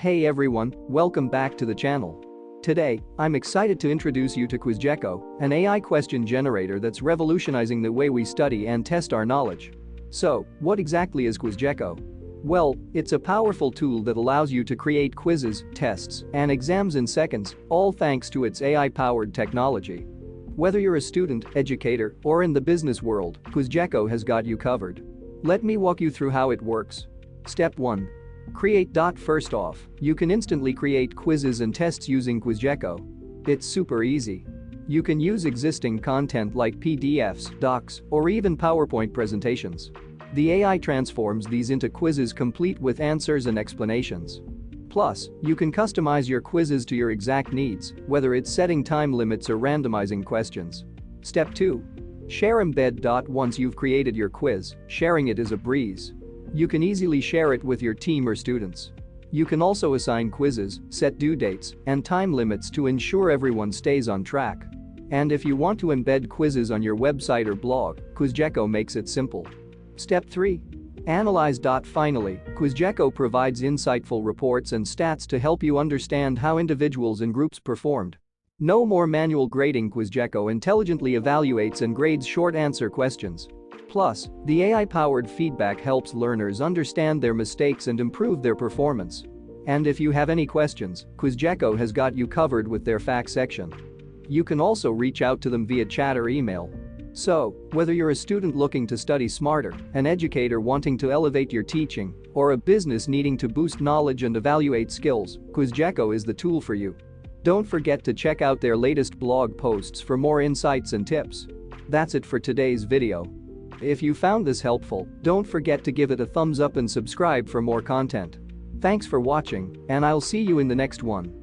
Hey everyone, welcome back to the channel. Today, I'm excited to introduce you to QuizGecko, an AI question generator that's revolutionizing the way we study and test our knowledge. So, what exactly is QuizGecko? Well, it's a powerful tool that allows you to create quizzes, tests, and exams in seconds, all thanks to its AI-powered technology. Whether you're a student, educator, or in the business world, QuizGecko has got you covered. Let me walk you through how it works. Step 1. Create. First off, you can instantly create quizzes and tests using QuizGecko. It's super easy. You can use existing content like PDFs, docs, or even PowerPoint presentations. The AI transforms these into quizzes complete with answers and explanations. Plus, you can customize your quizzes to your exact needs, whether it's setting time limits or randomizing questions. Step 2. Share. Embed. Once you've created your quiz, sharing it is a breeze. You can easily share it with your team or students. You can also assign quizzes, set due dates, and time limits to ensure everyone stays on track. And if you want to embed quizzes on your website or blog, QuizGecko makes it simple. Step 3. Analyze. Finally, QuizGecko provides insightful reports and stats to help you understand how individuals and groups performed. No more manual grading. QuizGecko intelligently evaluates and grades short answer questions. Plus, the AI-powered feedback helps learners understand their mistakes and improve their performance. And if you have any questions, QuizGecko has got you covered with their fact section. You can also reach out to them via chat or email. So, whether you're a student looking to study smarter, an educator wanting to elevate your teaching, or a business needing to boost knowledge and evaluate skills, QuizGecko is the tool for you. Don't forget to check out their latest blog posts for more insights and tips. That's it for today's video. If you found this helpful, don't forget to give it a thumbs up and subscribe for more content. Thanks for watching, and I'll see you in the next one.